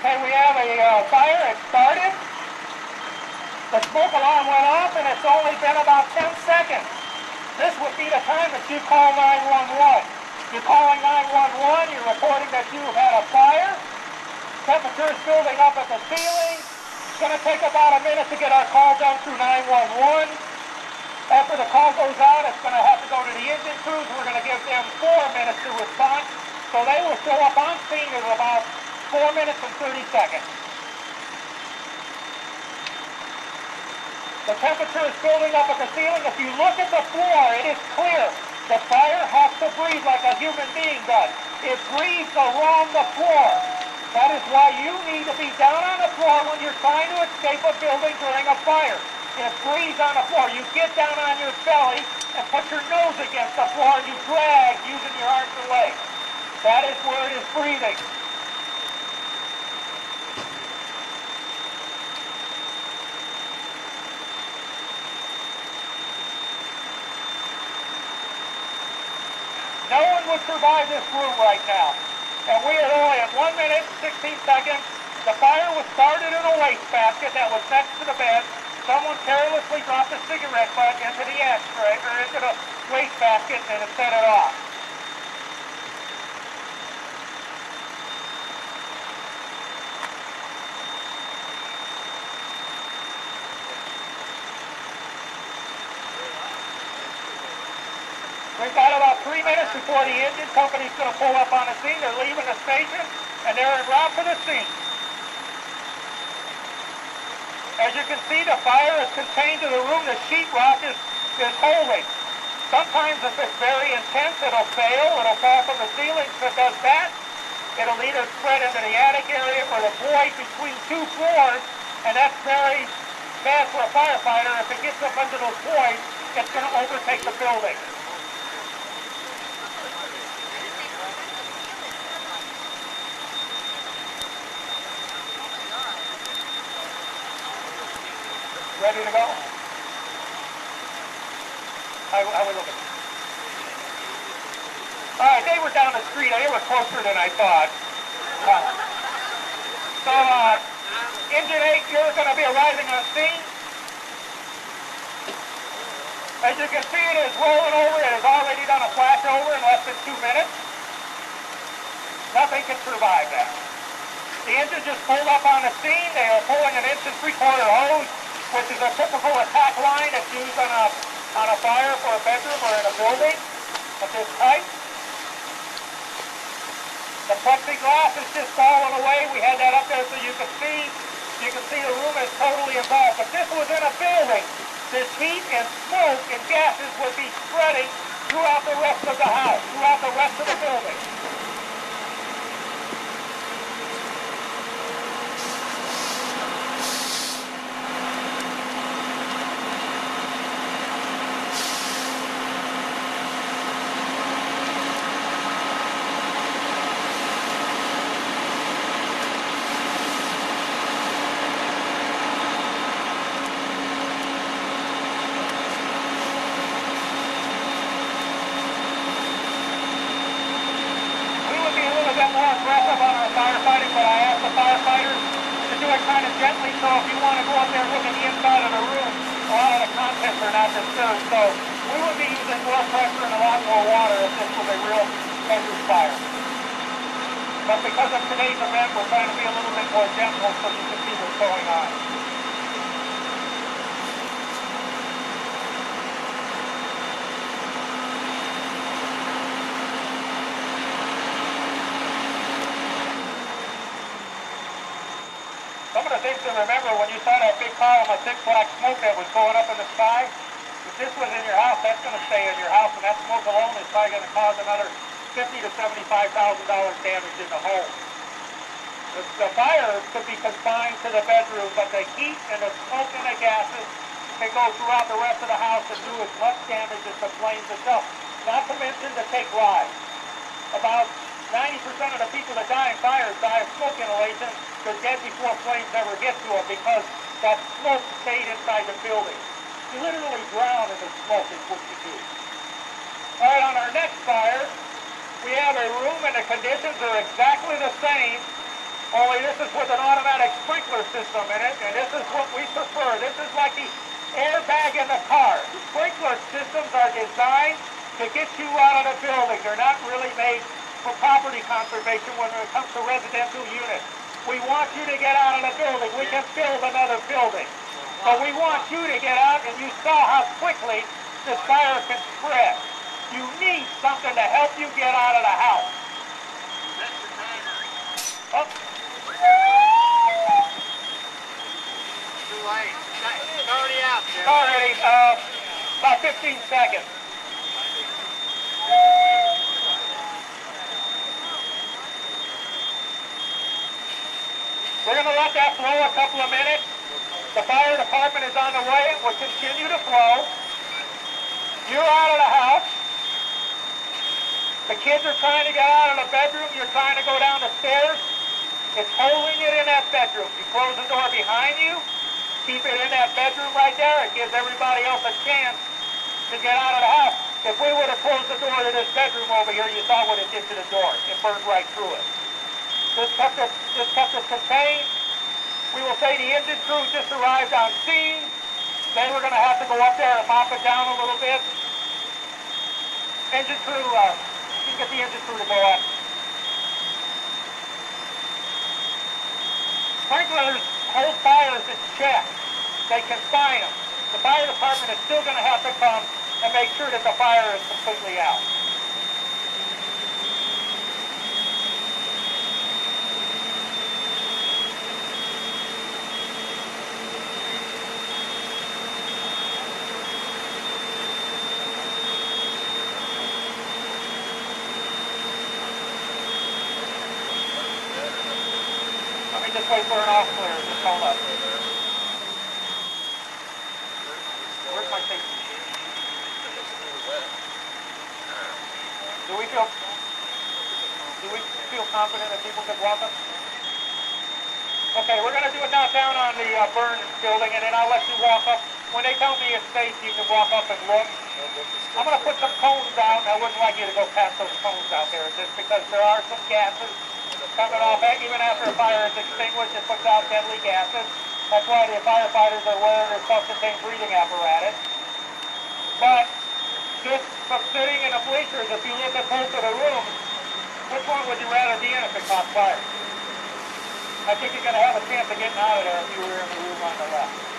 Okay, we have a fire. It started. The smoke alarm went off, and it's only been about 10 seconds. This would be the time that you call 911. You're calling 911. You're reporting that you've had a fire. Temperature is building up at the ceiling. It's going to take about a minute to get our call done through 911. After the call goes out, it's going to have to go to the engine crews. We're going to give them 4 minutes to respond. So they will show up on scene in about 4 minutes and 30 seconds. The temperature is building up at the ceiling. If you look at the floor, it is clear. The fire has to breathe like a human being does. It breathes along the floor. That is why you need to be down on the floor when you're trying to escape a building during a fire. It breathes on the floor. You get down on your belly and put your nose against the floor and you drag using your arms and legs. That is where it is breathing. No one would survive this room right now. And we are only at 1 minute, 16 seconds. The fire was started in a wastebasket that was next to the bed. Someone carelessly dropped a cigarette butt into the ashtray, or into the wastebasket, and it set it off. We've got about 3 minutes before the engine company's going to pull up on the scene. They're leaving the station, and they're en route to the scene. As you can see, the fire is contained to the room. The sheetrock is holding. Sometimes if it's very intense, it'll fail. It'll fall from the ceiling. If it does that, it'll either spread into the attic area or the void between 2 floors, and that's very bad for a firefighter. If it gets up into those voids, it's going to overtake the building. Ready to go? How we looking? All right, they were down the street. They were closer than I thought. Engine 8, you're going to be arriving on scene. As you can see, it is rolling over. It has already done a flashover in less than 2 minutes. Nothing can survive that. The engine just pulled up on the scene. They are pulling an 1 3/4 hose, which is a typical attack line that's used on a fire for a bedroom or in a building of this type. The plexiglass is just falling away. We had that up there so you can see. You can see the room is totally involved. But this was in a building. This heat and smoke and gases would be spreading throughout the rest of the house, throughout the rest of the building. Aggressive on our firefighting, but I asked the firefighters to do it kind of gently, so if you want to go up there and look at the inside of the room, a lot of the contents are not disturbed. So we would be using more pressure and a lot more water if this was a real dangerous fire. But because of today's event, we're trying to be a little bit more gentle so you can see what's going on. Some of the things to remember when you saw that big column of thick black smoke that was going up in the sky, if this was in your house, that's going to stay in your house, and that smoke alone is probably going to cause another $50,000 to $75,000 damage in the home. The fire could be confined to the bedroom, but the heat and the smoke and the gases can go throughout the rest of the house and do as much damage as the flames itself. Not to mention to take lives. About 90% of the people that die in fires die of smoke inhalation. They're dead before flames ever get to them because that smoke stayed inside the building. You literally drown in the smoke is what you do. All right, on our next fire, we have a room and the conditions are exactly the same Only this is with an automatic sprinkler system in it, and this is what we prefer. This is like the airbag in the car. Sprinkler systems are designed to get you out of the building. They're not really made for property conservation when it comes to residential units. We want you to get out of the building. We can build another building. But we want you to get out, and you saw how quickly this fire can spread. You need something to help you get out of the house. Oh. Too late. It's already out there. Already, about 15 seconds. We're going to let that flow a couple of minutes. The fire department is on the way. It will continue to flow. You're out of the house. The kids are trying to get out of the bedroom. You're trying to go down the stairs. It's holding it in that bedroom. You close the door behind you. Keep it in that bedroom right there. It gives everybody else a chance to get out of the house. If we would have closed the door to this bedroom over here, you saw what it did to the door. It burned right through it. This kept us contained. We will say the engine crew just arrived on scene. They were going to have to go up there and mop it down a little bit. Engine crew, you can get the engine crew to go up. Sprinklers hold fires in check. They confine them. The fire department is still going to have to come and make sure that the fire is completely out. Let me just wait for an off clear. Just hold up. Where's my tape? Do we feel confident that people can walk up? Okay, we're going to do it now down on the burn building, and then I'll let you walk up. When they tell me it's safe, you can walk up and look. I'm going to put some cones out. I wouldn't like you to go past those cones out there, just because there are some gases coming off. Even after a fire is extinguished, it puts out deadly gases. That's why the firefighters are wearing their self-contained breathing apparatus. But just from sitting in the bleachers, if you look at both of the rooms, which one would you rather be in if it caught fire? I think you're going to have a chance of getting out of there if you were in the room on the left.